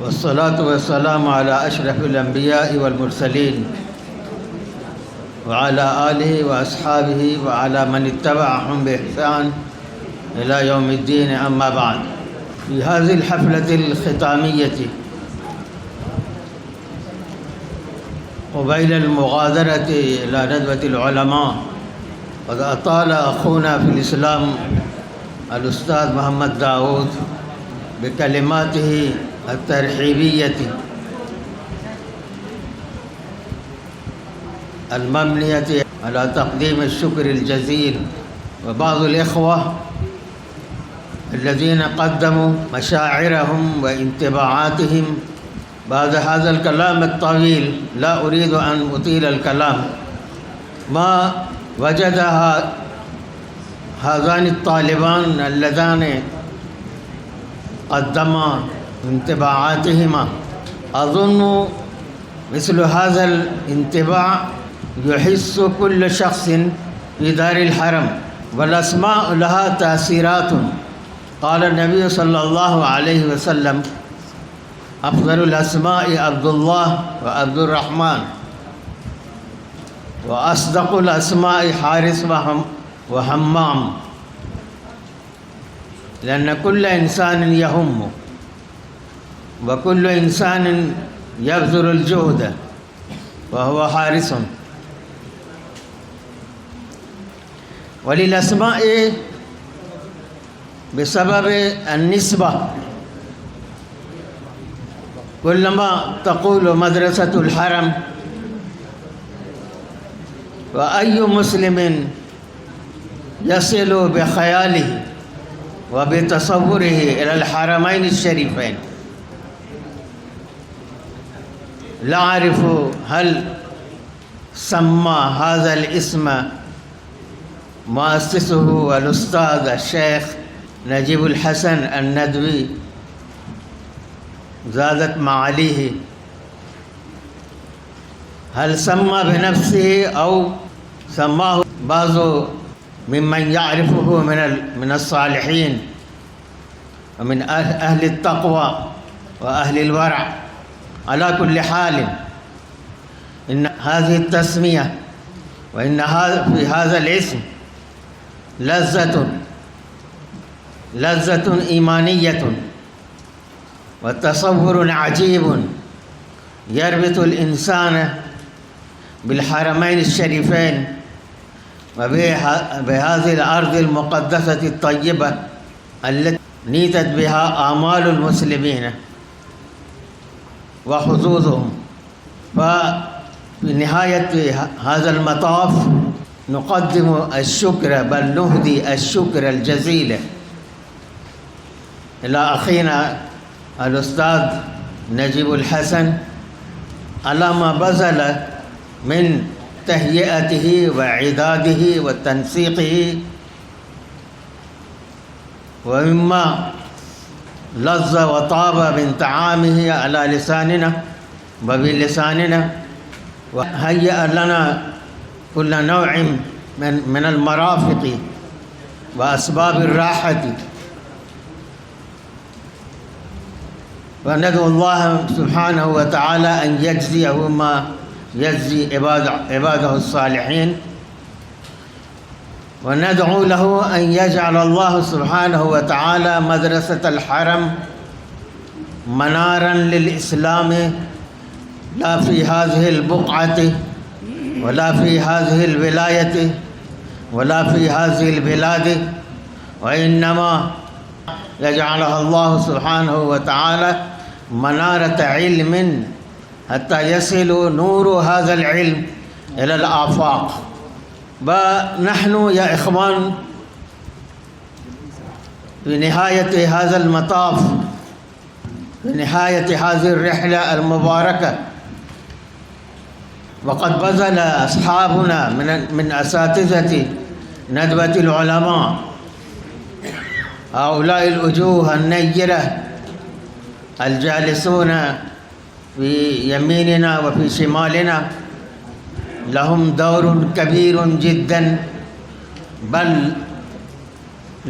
वस्सलातु वस्सलामु अला अशरफिल अंबिया'i वल मुरसलीन व अला आलिहि व अस्हाबिहि व अला मन इत्तबअहुम बिइहसान इला यौमिद्दीन, अम्मा बाद। फ़ी हाज़िल हफ़लतिल ख़ितामिय्यति क़बैलल मुग़ादरति इला नदवतिल उलमा क़द अताल अख़ूना फ़िल इस्लाम अल उस्ताद मोहम्मद दाऊद बिकलिमातिही अत-तरहीबिय्यति अल-मबनियति अला तक़दीम अश-शुक्रिल जज़ील व बाज़ुल इख़्वा अल्लज़ीना क़द्दमू मशाइरहुम व इंतिबाआतिहिम बाद हाज़ल कलाम अत-तवील ला उरीदु अन उतील अल-कलाम मा वजद हाज़ानि अत-तालिबान अल्लज़ानि क़द्दमा इंतिबाआतिहिमा। अज़ुन्नु मिस्ल हाज़ल इंतिबा युहिस्सु कुल्लु शख़्सिन फ़ी दारिल हरम वल अस्माअ लहा तासीरातुन। क़ाल नबी सल्लल्लाहु अलैहि वसल्लम अफ़ज़लुल अस्माइ अब्दुल्लाह व अब्दुर्रहमान व अस्दक़ुल अस्माइ हारिस व हम्माम लअन्न कुल्ल इंसानिन यहुम्मु व कुल्लु इंसानिन यबज़ुलुल जुहद व हुवा हारिसुन। वलिल अस्माइ बिसबब अन्निस्बा कुल्लमा तक़ूलु मदरसतुल हरम व अय्यु मुस्लिमिन यसिलु बिख़यालिही व बितसव्वुरिही इलल हरमैन अश-शरीफ़ैन ला अरिफ़ु हल सम्मा हाज़ल इस्म मुअस्सिसुहु अल उस्ताद शेख नजीबुल हसन अन-नदवी ज़ादत माअलीही हल सम्मा बिनफ़्सिही औ सम्माहु बाज़ु मिम्मन यअरिफ़ुहु मिनस्सालिहीन व मिन अहलित तक़वा व अहलिल वरा। अला कुल्लि हालिन इन हाज़िहि तस्मिया व इन फ़ी हाज़ल इस्म लज़्ज़तुन ईमानिय्यतुन व तसव्वुरुन अजीबुन यरबितुल इंसान बिल हरमैन अश-शरीफ़ैन व बिहाज़िल अर्ज़िल मुक़द्दसति अत-तय्यबा अल्लती नीतत बिहा आमालुल मुस्लिमीन व हुज़ूज़ुहुम। फ़निहायत हाज़ल मताफ़ नुक़द्दिमु अश-शुक्र बल नुहदी अश-शुक्र अल-जज़ील इला अख़ीना अल उस्ताद नजीबुल हसन अला मा बज़ल मिन तहय्यतिही व इदादिही व तनसीक़िही व मिम्मा लज़्ज़ व ताब मिन तआमिही अला लिसानिना व बिलिसानिना व हय्या लना कुल्ल नौइन मिनल मराफ़िक़ि व अस्बाबिर राहति व नदउल्लाह सुब्हानहु व तआला अन यजज़ियहु मा यजज़ी इबादहु अस्सालिहीन व नदउ लहु अन यजअल अल्लाह सुब्हानहु व तआला मदरसतल हरम मनारन लिल इस्लाम ला फ़ी हाज़िहिल बुक़अति व ला फ़ी हाज़िहिल विलायति व ला फ़ी हाज़िहिल बिलादि व इन्नमा यजअलहु अल्लाह सुब्हानहु व तआला मनारत इल्मिन हत्ता यसिलु नूरु हाज़ल इल्म इलल आफ़ाक़। व नहनु या इख़वान फ़ी निहायत हाज़ल मताफ़ फ़ी निहायत हाज़िर रिहला अल मुबारका व क़द बज़ल अस्हाबुना मिन असातिज़ति नदवतिल उलमा हाउलाइल वजूह अन-नय्यरा अल जालिसूना फ़ी यमीनिना व फ़ी शिमालिना लहुम दौरुन कबीरुन जिद्दन बल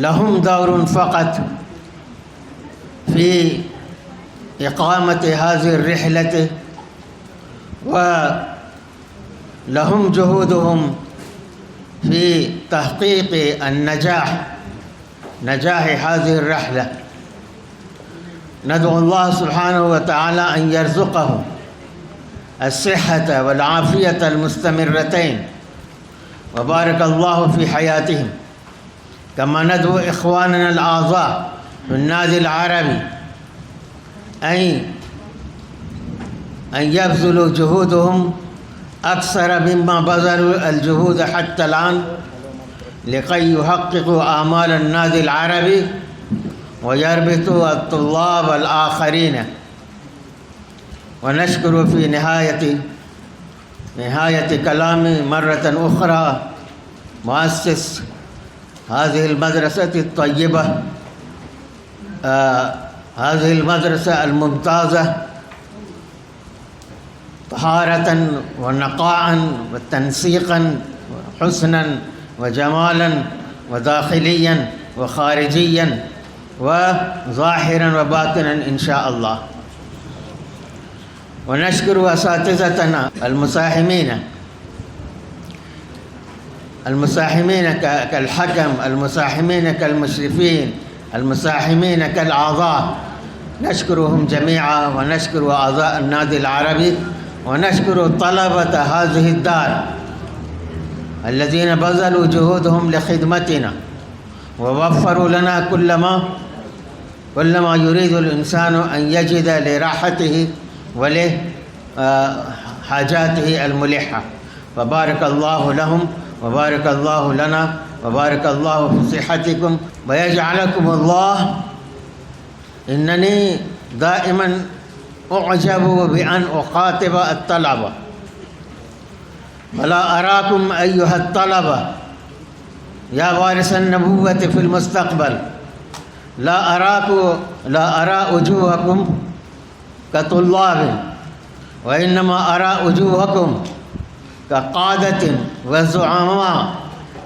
लहुम दौरुन फ़क़त फ़ी إقامة هذه الرحلة، ولهم جهودهم في تحقيق نجاح هذه الرحلة. ندعو الله سبحانه وتعالى أن يرزقهم الصحة والعافية المستمرتين، وبارك الله في حياتهم. كما ندعو إخواننا الأعضاء في النادي العربي أن يبذلوا جهودهم أكثر مما بذلوا الجهود حتى الآن لكي يحققوا آمال النادي العربي ويربطوا الطلاب الآخرين. ونشكر في نهاية كلامي مرة أخرى مؤسس هذه المدرسة الطيبة، هذه المدرسة الممتازة طهارة ونقاء وتنسيقا وحسنا وجمالا وداخليا وخارجيا وظاهرا وباطنا إن شاء الله. ونشكر أساتذتنا المساهمين كالحكم، المساهمين كالمشرفين، المساهمين كالأعضاء، نشكرهم جميعا. ونشكر أعضاء النادي العربي، ونشكر طلبة هذه الدار الذين بذلوا جهودهم لخدمتنا ووفروا لنا كل ما يريد الإنسان أن يجد لراحته ولحاجاته الملحة. فبارك الله لهم وبارك الله لنا وبارك الله في صحتكم ويجعلكم الله. إنني دائما أعجب بأن أخاطب الطلبة، ولا أراكم أيها الطلبة يا وارث النبوة في المستقبل، لا أرى وجوهكم كطلاب، وإنما أرى وجوهكم كقادة وزعماء،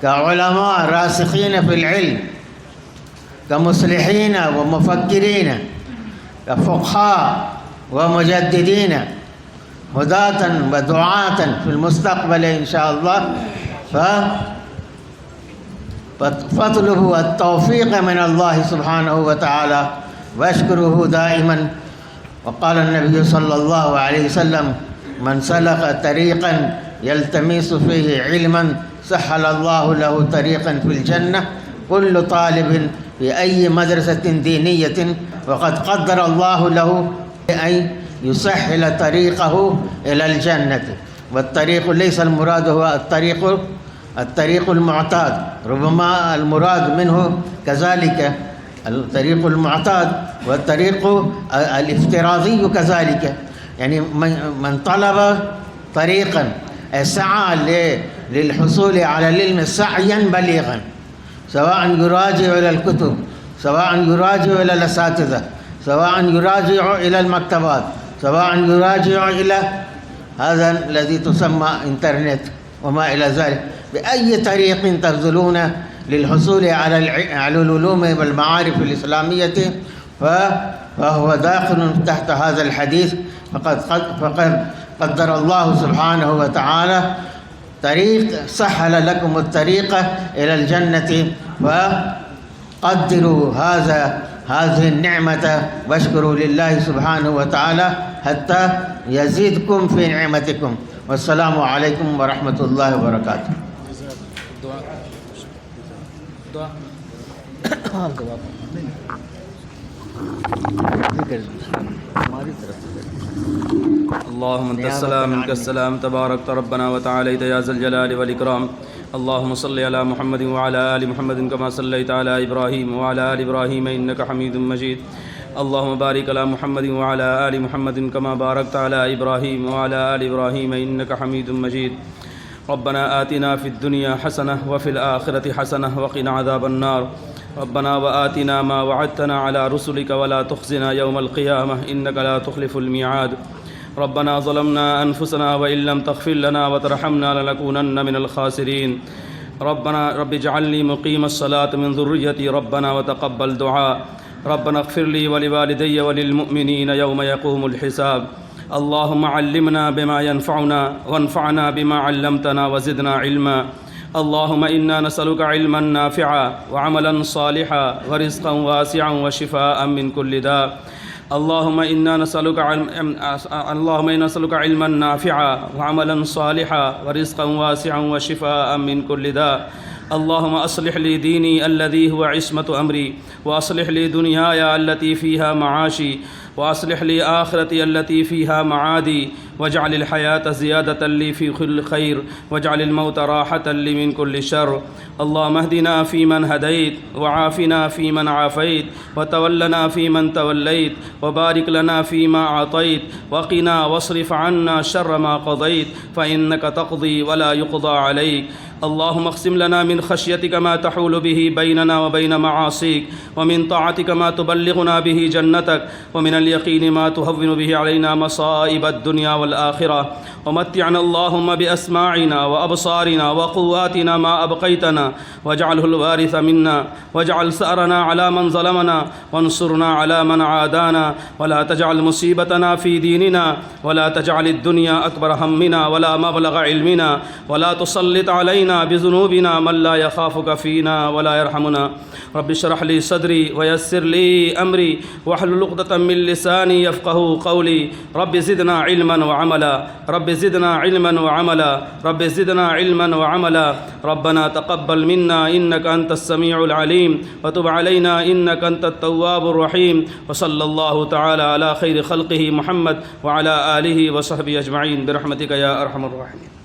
كعلماء راسخين في العلم، كمصلحين ومفكرين، كفقهاء ومجددين، هداة ودعاة في المستقبل إن شاء الله. فاطلبوا التوفيق من الله سبحانه وتعالى واشكروه دائما. وقال النبي صلى الله عليه وسلم: من سلك طريقا يلتمس فيه علما سهل الله له طريقا في الجنة. كل طالب في أي مدرسة دينية وقد قدر الله له أن يسهل طريقه إلى الجنة. والطريق ليس المراد هو الطريق المعتاد، ربما المراد منه كذلك الطريق المعتاد والطريق الافتراضي كذلك. يعني من طلب طريقا سعى للحصول على العلم سعيا بليغا، سواء يراجع إلى الكتب، سواء يراجع إلى الأساتذة، سواء يراجع إلى المكتبات، سواء يراجع إلى هذا الذي تسمى إنترنت وما إلى ذلك، بأي طريق تبذلون للحصول على العلوم والمعارف الإسلامية فهو داخل تحت هذا الحديث. فقد قدر الله سبحانه وتعالى طريق سهل لكم الطريق إلى الجنة، فقدروا هذه النعمة واشكروا لله سبحانه وتعالى حتى يزيدكم في نعمتكم. والسلام عليكم ورحمة الله وبركاته. اللهم انت السلام منك السلام تبارك ربنا وتعاليت يا ذا الجلال والإكرام. اللهم صل على محمد وعلى آل محمد كما صليت على إبراهيم وعلى آل إبراهيم إنك حميد مجيد. اللهم بارك على محمد وعلى آل محمد كما باركت على إبراهيم وعلى آل إبراهيم إنك حميد مجيد. ربنا آتنا في الدنيا حسنة وفي الآخرة حسنة وقنا عذاب النار. ربنا وآتنا ما وعدتنا على رسلك ولا تخزنا يوم القيامة إنك لا تخلف الميعاد. ربنا ظلمنا أنفسنا وإن لم تغفر لنا وترحمنا لنكونن من الخاسرين. رب اجعلني مقيم الصلاة من ذريتي ربنا وتقبل دعاء. रब्बना इग़फ़िर ली व लिवालिदैया व लिलमुअ्मिनीना यौम यक़ूमुल हिसाब। अल्लाहुम्मा अल्लिमना बिमा यनफ़उना वन्फ़अना बिमा अल्लमतना व ज़िदना इल्मा। अल्लाहुम्मा इन्ना नसअलुका इल्मन नाफ़िअ व अमलन सालिहा व रिज़्क़न वासिअन व शिफ़ाअन मिन कुल्लि दा। अल्लाहुम्मा इन्ना नसअलुका इल्मन नाफ़िअ व अमलन सालिहा व रिज़्क़न वासिअन व शिफ़ाअन मिन कुल्लि दा। अल्लाहुम्मा अस्लिह ली दीनी अल्लज़ी हुवा इस्मतु अमरी व अस्लिह ली दुनियाया अल्लती फ़ीहा मआशी व अस्लिह ली आखिरती अल्लती फ़ीहा मआदी वजअलिल हयात ज़ियादतन ली फ़ी कुल्लि खैर वजअलिल मौत राहतन ली मिन कुल्लि शर। अल्लाहुम्मा अहदिना फ़ीमन हदैत व आफ़िना फ़ीमन आफ़ैत व तवल्लना फ़ीमन तवल्लैत व बारिक लना फ़ीमा आतैत व क़िना वस्रिफ़ अन्ना शर्र मा क़ज़ैत फ़इन्नका तक़ज़ी व ला युक़ज़ा अलैक। अल्लाहुम्मा अक़सिम लना मिन ख़श्यतिका मा तहूलु बिही बैनना व बैन मआसिक व मिन ताअतिका मा तुबल्लिग़ुना बिही जन्नतक व मिनल यक़ीनि मा तुहव्विनु बिही अलैना मसाइबद दुनिया वल आखिरह व मत्तिअना अल्लाहुम्मा बिअस्माइना व अबसारिना व क़ुव्वातिना मा अबक़ैतना वजअलहुल वारिस मिन्ना वजअल सअरना अला मन ज़लमना वंसुरना अला मन आदाना वला तजअल मुसीबतना फ़ी दीनिना वला तजअलिद दुनिया अकबर हम्मिना वला मबलग़ इल्मिना वला तुसल्लित अलैना बिज़ुनूबिना मन ला यख़ाफ़ुका फ़ीना वला यरहमुना। रब्बि इश्रह ली सदरी व यस्सिर ली अमरी वहलुल उक़दतम मिन लिसानी यफ़क़हू क़ौली। रब्बि ज़िदना इल्मन व अमला रब्बि ज़िदना इल्मन व अमला रब्बि ज़िदना इल्मन व अमला। रब्बना तक़ब्बल मिन्ना इन्नका अंतस समीउल अलीम व तुब अलैना इन्नका अंतत तव्वाबुर रहीम। व सल्लल्लाहु तआला अला खैरि ख़ल्क़िही मुहम्मद व अला आलिहि व सहबिहि अजमईन बिरहमतिका या अरहमर राहिमीन।